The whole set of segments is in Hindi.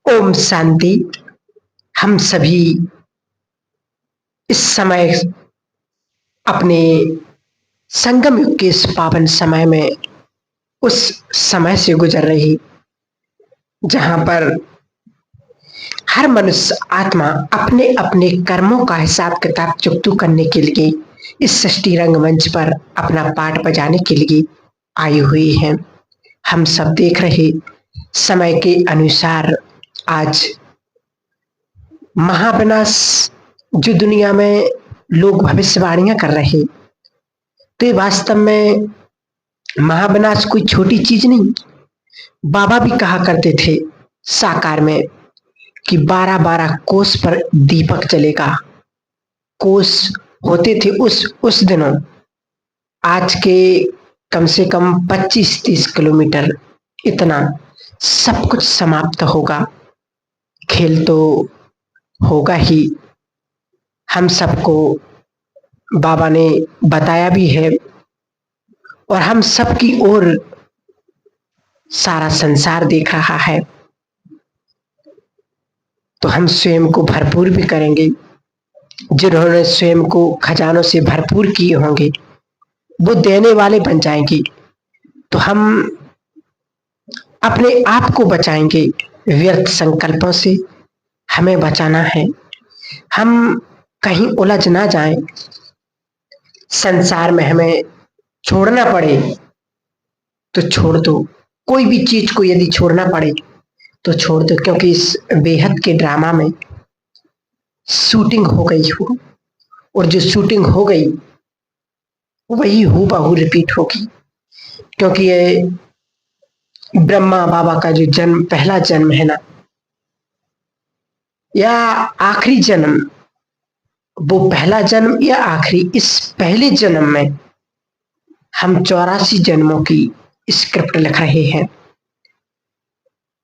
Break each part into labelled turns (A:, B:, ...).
A: ओम शांति। हम सभी इस समय अपने संगम युग के इस पावन समय में उस समय से गुजर रही जहां पर हर मनुष्य आत्मा अपने अपने कर्मों का हिसाब किताब चुकतू करने के लिए इस सृष्टि रंगमंच पर अपना पाठ बजाने के लिए आई हुई है। हम सब देख रहे समय के अनुसार आज महाविनाश जो दुनिया में लोग भविष्यवाणियां कर रहे, तो ये वास्तव में महाविनाश कोई छोटी चीज नहीं। बाबा भी कहा करते थे साकार में कि 12-12 कोस पर दीपक जलेगा। कोस होते थे उस दिनों, आज के कम से कम 25-30 किलोमीटर, इतना सब कुछ समाप्त होगा। खेल तो होगा ही, हम सबको बाबा ने बताया भी है और हम सबकी ओर सारा संसार देख रहा है। तो हम स्वयं को भरपूर भी करेंगे। जिन्होंने स्वयं को खजानों से भरपूर किए होंगे वो देने वाले बन जाएंगे। तो हम अपने आप को बचाएंगे व्यर्थ संकल्पों से। हमें बचाना है, हम कहीं उलझ ना जाएं। संसार में हमें छोड़ना पड़े तो छोड़ दो, कोई भी चीज को यदि छोड़ना पड़े तो छोड़ दो, क्योंकि इस बेहद के ड्रामा में शूटिंग हो गई हो और जो शूटिंग हो गई वही हूबहू रिपीट होगी। क्योंकि ये ब्रह्मा बाबा का जो जन्म, पहला जन्म है ना, या आखिरी जन्म, वो पहला जन्म या आखिरी, इस पहले जन्म में हम 84 जन्मों की स्क्रिप्ट लिख रहे हैं।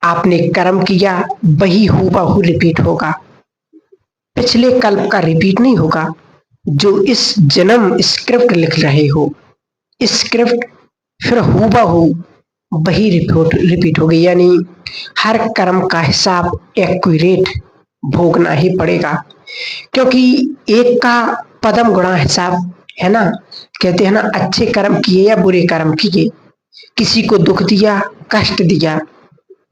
A: आपने कर्म किया वही हूबहू रिपीट होगा, पिछले कल्प का रिपीट नहीं होगा। जो इस जन्म स्क्रिप्ट लिख रहे हो, स्क्रिप्ट फिर हूबहू वही रिपीट होगी। यानी हर कर्म का हिसाब एक्यूरेट भोगना ही पड़ेगा, क्योंकि एक का पदम गुणा हिसाब है ना। कहते हैं ना, अच्छे कर्म किए या बुरे कर्म किए, किसी को दुख दिया, कष्ट दिया,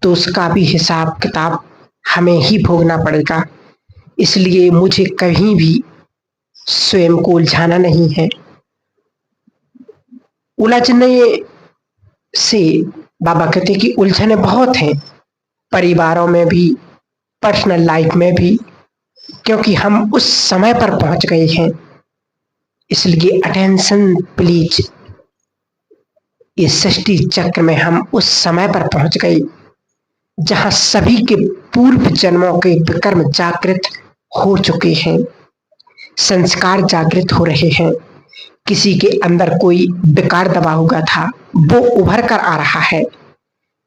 A: तो उसका भी हिसाब किताब हमें ही भोगना पड़ेगा। इसलिए मुझे कहीं भी स्वयं को उलझाना नहीं है। उलझने से बाबा कहते कि उलझने बहुत हैं, परिवारों में भी, पर्सनल लाइफ में भी, क्योंकि हम उस समय पर पहुंच गए हैं। इसलिए अटेंशन प्लीज, इस सृष्टि चक्र में हम उस समय पर पहुंच गए जहां सभी के पूर्व जन्मों के विकर्म जागृत हो चुके हैं, संस्कार जागृत हो रहे हैं। किसी के अंदर कोई विकार दबा हुआ था, वो उभर कर आ रहा है।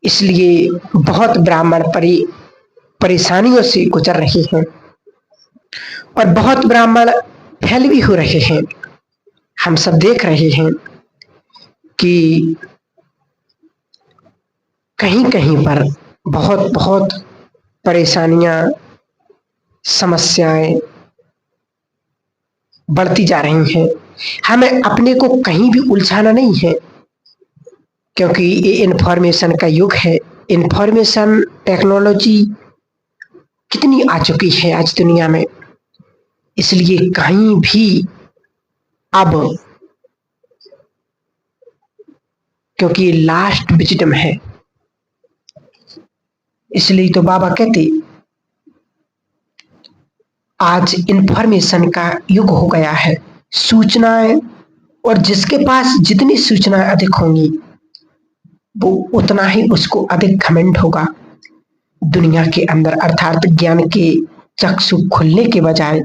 A: इसलिए बहुत ब्राह्मण परेशानियों से गुजर रहे हैं और बहुत ब्राह्मण फेल भी हो रहे हैं। हम सब देख रहे हैं कि कहीं कहीं पर बहुत बहुत परेशानियां, समस्याएं बढ़ती जा रही हैं। हमें अपने को कहीं भी उलझाना नहीं है, क्योंकि ये इंफॉर्मेशन का युग है। इंफॉर्मेशन टेक्नोलॉजी कितनी आ चुकी है आज दुनिया में, इसलिए कहीं भी अब, क्योंकि ये लास्ट विजडम है, इसलिए तो बाबा कहते आज इंफॉर्मेशन का युग हो गया है। सूचनाएं, और जिसके पास जितनी सूचनाएं अधिक होंगी वो उतना ही उसको अधिक घमंड होगा। दुनिया के अंदर अर्थात ज्ञान के चक्षु खुलने के बजाय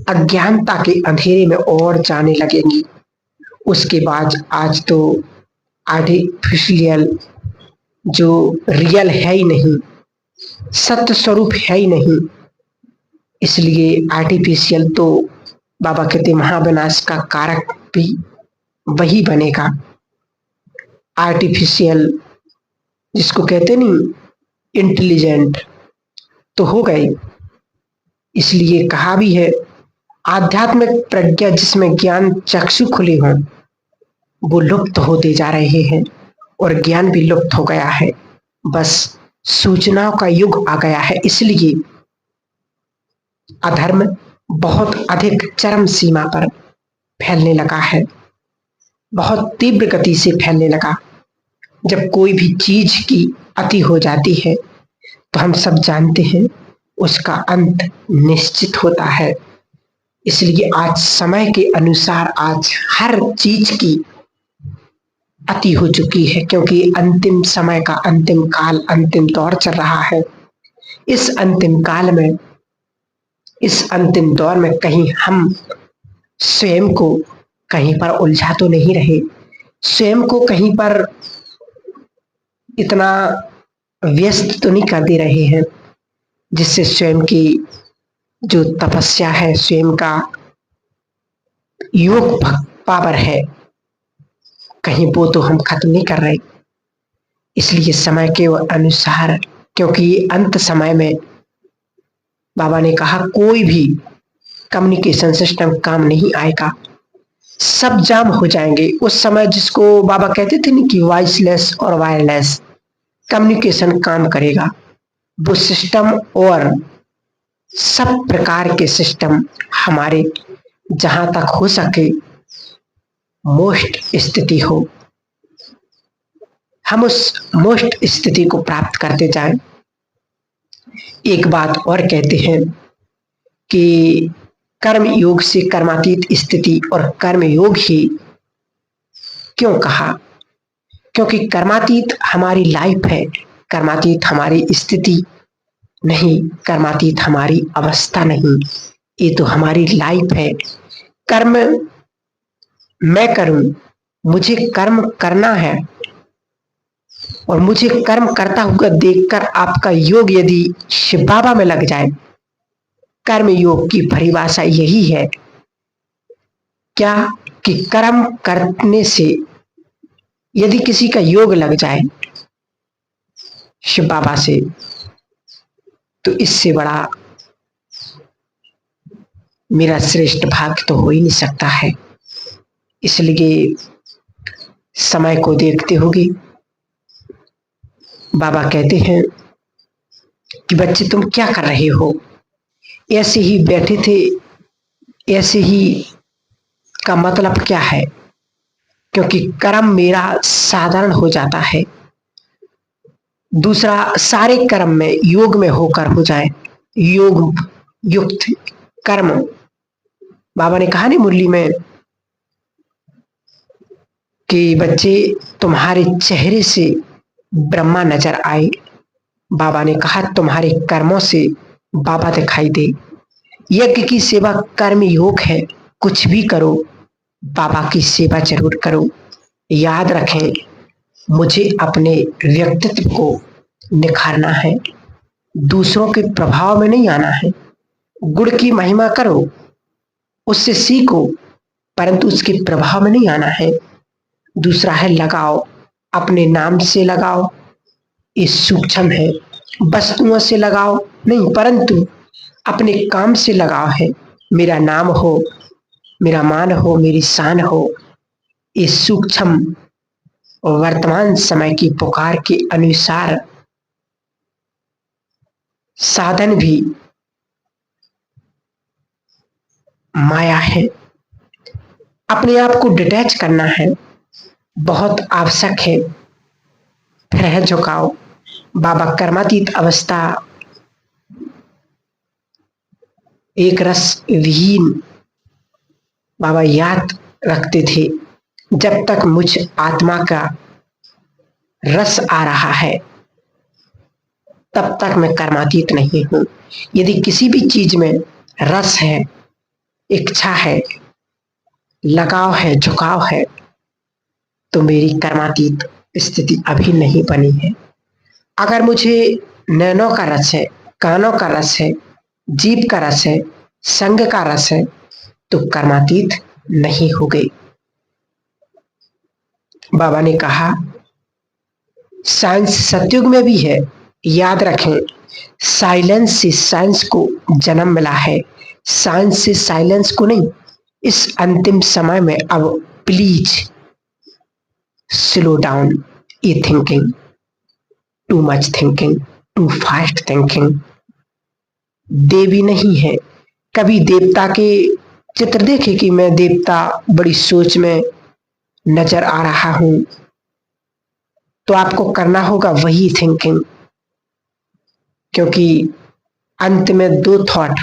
A: अज्ञानता के अंधेरे में और जाने लगेंगी। उसके बाद आज तो आर्टिफिशियल, जो रियल है ही नहीं, सत्य स्वरूप है ही नहीं, इसलिए आर्टिफिशियल तो बाबा कहते महाविनाश का कारक भी वही बनेगा। आर्टिफिशियल जिसको कहते नहीं इंटेलिजेंट, तो हो गए। इसलिए कहा भी है, आध्यात्मिक प्रज्ञा जिसमें ज्ञान चक्षु खुले हों वो लुप्त होते जा रहे हैं और ज्ञान भी लुप्त हो गया है। बस सूचनाओं का युग आ गया है, इसलिए अधर्म बहुत अधिक चरम सीमा पर फैलने लगा है, बहुत तीव्र गति से फैलने लगा। जब कोई भी चीज की अति हो जाती है तो हम सब जानते हैं उसका अंत निश्चित होता है। इसलिए आज समय के अनुसार आज हर चीज की अति हो चुकी है, क्योंकि अंतिम समय का अंतिम काल, अंतिम दौर चल रहा है। इस अंतिम काल में, इस अंतिम दौर में कहीं हम स्वयं को कहीं पर उलझा तो नहीं रहे, स्वयं को कहीं पर इतना व्यस्त तो नहीं कर दे रहे हैं जिससे स्वयं की जो तपस्या है, स्वयं का योग पावर है, कहीं वो तो हम खत्म नहीं कर रहे। इसलिए समय के अनुसार, क्योंकि अंत समय में बाबा ने कहा कोई भी कम्युनिकेशन सिस्टम काम नहीं आएगा, सब जाम हो जाएंगे। उस समय जिसको बाबा कहते थे ना कि वॉइसलेस और वायरलेस कम्युनिकेशन काम करेगा, वो सिस्टम और सब प्रकार के सिस्टम हमारे जहां तक हो सके मोस्ट स्थिति हो, हम उस मोस्ट स्थिति को प्राप्त करते जाएं। एक बात और कहते हैं कि कर्म योग से कर्मातीत स्थिति, और कर्म योग ही क्यों कहा? क्योंकि कर्मातीत हमारी लाइफ है, कर्मातीत हमारी स्थिति नहीं, कर्मातीत हमारी अवस्था नहीं, ये तो हमारी लाइफ है। कर्म मैं करूं, मुझे कर्म करना है, और मुझे कर्म करता हुआ देखकर आपका योग यदि शिव बाबा में लग जाए, कर्म योग की परिभाषा यही है क्या कि कर्म करने से यदि किसी का योग लग जाए शिव बाबा से, तो इससे बड़ा मेरा श्रेष्ठ भाग्य तो हो ही नहीं सकता है। इसलिए समय को देखते होगे बाबा कहते हैं कि बच्चे तुम क्या कर रहे हो? ऐसे ही बैठे थे, ऐसे ही का मतलब क्या है? क्योंकि कर्म मेरा साधारण हो जाता है, दूसरा सारे कर्म में योग में होकर हो जाए, योग युक्त कर्म। बाबा ने कहा नहीं मुरली में कि बच्चे तुम्हारे चेहरे से ब्रह्मा नजर आए, बाबा ने कहा तुम्हारे कर्मों से बाबा दिखाई दे। यज्ञ की सेवा कर्म योग है, कुछ भी करो बाबा की सेवा जरूर करो। याद रखें मुझे अपने व्यक्तित्व को निखारना है, दूसरों के प्रभाव में नहीं आना है। गुण की महिमा करो, उससे सीखो, परंतु उसके प्रभाव में नहीं आना है। दूसरा है लगाओ, अपने नाम से लगाओ, ये सूक्ष्म है। वस्तुओं से लगाओ नहीं, परंतु अपने काम से लगाव है। मेरा नाम हो, मेरा मान हो, मेरी शान हो, इस सूक्ष्म वर्तमान समय की पुकार के अनुसार साधन भी माया है। अपने आप को डिटैच करना है, बहुत आवश्यक है। फिर है झुकाव। बाबा कर्मातीत अवस्था एक रस विहीन बाबा याद रखते थे, जब तक मुझ आत्मा का रस आ रहा है तब तक मैं कर्मातीत नहीं हूं। यदि किसी भी चीज में रस है, इच्छा है, लगाव है, झुकाव है, तो मेरी कर्मातीत स्थिति अभी नहीं बनी है। अगर मुझे नैनों का रस है, कानों का रस है, जीभ का रस है, संग का रस है, तो कर्मातीत नहीं हो गई। बाबा ने कहा साइंस सतयुग में भी है, याद रखें, साइलेंस से साइंस को जन्म मिला है, साइंस से साइलेंस को नहीं। इस अंतिम समय में अब प्लीज स्लो डाउन ये thinking, too much thinking, too fast thinking. देवी नहीं है। कभी देवता के चित्र देखे कि मैं देवता बड़ी सोच में नजर आ रहा हूं, तो आपको करना होगा वही थिंकिंग, क्योंकि अंत में दो थॉट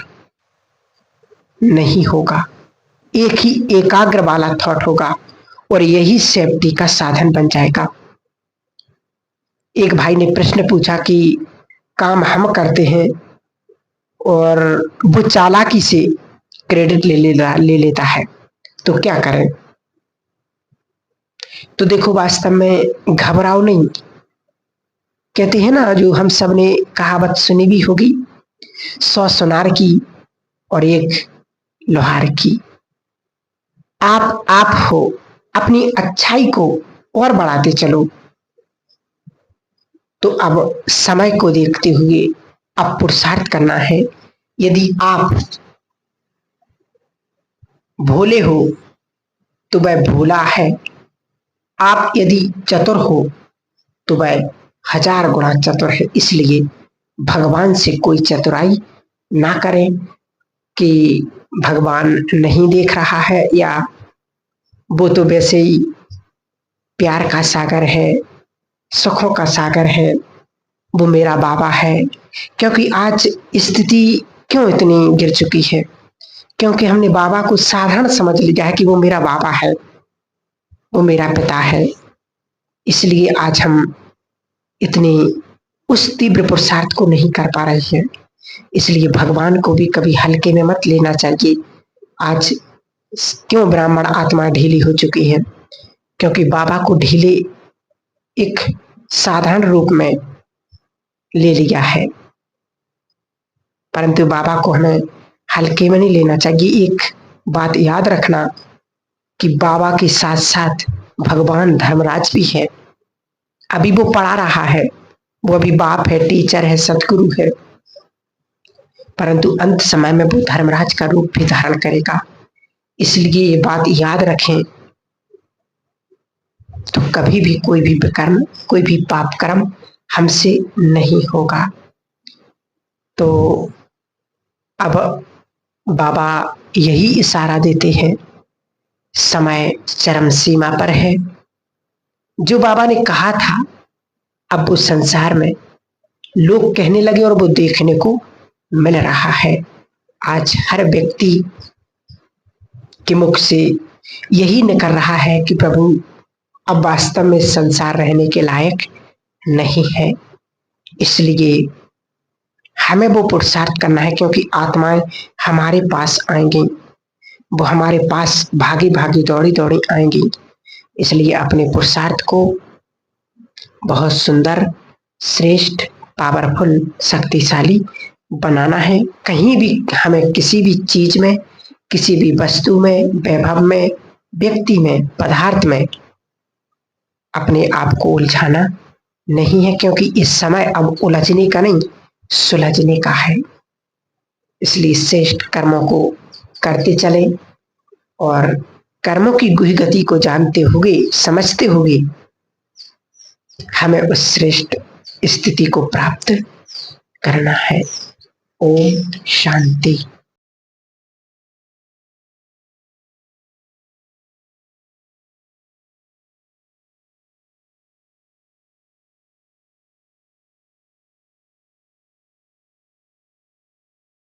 A: नहीं होगा, एक ही एकाग्र वाला थॉट होगा और यही सेफ्टी का साधन बन जाएगा। एक भाई ने प्रश्न पूछा कि काम हम करते हैं और वो चालाकी से क्रेडिट ले लेता है, तो क्या करें? तो देखो, वास्तव में घबराओ नहीं। कहते हैं ना, जो हम सब ने कहावत सुनी भी होगी, 100 सुनार की और एक लोहार की। आप हो, अपनी अच्छाई को और बढ़ाते चलो। तो अब समय को देखते हुए अब पुरुषार्थ करना है। यदि आप भोले हो तो वह भोला है, आप यदि चतुर हो तो वह 1000 गुना चतुर है। इसलिए भगवान से कोई चतुराई ना करें कि भगवान नहीं देख रहा है, या वो तो वैसे ही प्यार का सागर है, सुखों का सागर है, वो मेरा बाबा है। क्योंकि आज स्थिति क्यों इतनी गिर चुकी है? क्योंकि हमने बाबा को साधारण समझ लिया है कि वो मेरा बाबा है, वो मेरा पिता है। इसलिए आज हम इतनी उस तीव्र पुरुषार्थ को नहीं कर पा रहे हैं। इसलिए भगवान को भी कभी हल्के में मत लेना चाहिए। आज क्यों ब्राह्मण आत्मा ढीली हो चुकी है? क्योंकि बाबा को ढीले एक साधारण रूप में ले लिया है, परंतु बाबा को हमें हल्के में नहीं लेना चाहिए। एक बात याद रखना कि बाबा के साथ साथ भगवान धर्मराज भी है। अभी वो पढ़ा रहा है, वो अभी बाप है, टीचर है, सदगुरु है, परंतु अंत समय में वो धर्मराज का रूप भी धारण करेगा। इसलिए ये बात याद रखें, तो कभी भी कोई भी विकर्म, कोई भी पाप कर्म हमसे नहीं होगा। तो अब बाबा यही इशारा देते हैं, समय चरम सीमा पर है। जो बाबा ने कहा था, अब वो संसार में लोग कहने लगे और वो देखने को मिल रहा है। आज हर व्यक्ति के मुख से यही निकल रहा है कि प्रभु अब वास्तव में संसार रहने के लायक नहीं है। इसलिए हमें वो पुरुषार्थ करना है, क्योंकि आत्माएं हमारे पास आएंगी, वो हमारे पास भागी भागी दौड़ी दौड़ी आएंगी। इसलिए अपने पुरुषार्थ को बहुत सुंदर, श्रेष्ठ, पावरफुल, शक्तिशाली बनाना है। कहीं भी हमें किसी भी चीज में, किसी भी वस्तु में, वैभव में, व्यक्ति में, पदार्थ में अपने आप को उलझाना नहीं है, क्योंकि इस समय अब उलझने का नहीं, सुलझने का है। इसलिए श्रेष्ठ कर्मों को करते चले और कर्मों की गुहि गति को जानते हुए, समझते हुए हमें उस श्रेष्ठ स्थिति को प्राप्त करना है। ओम शांति।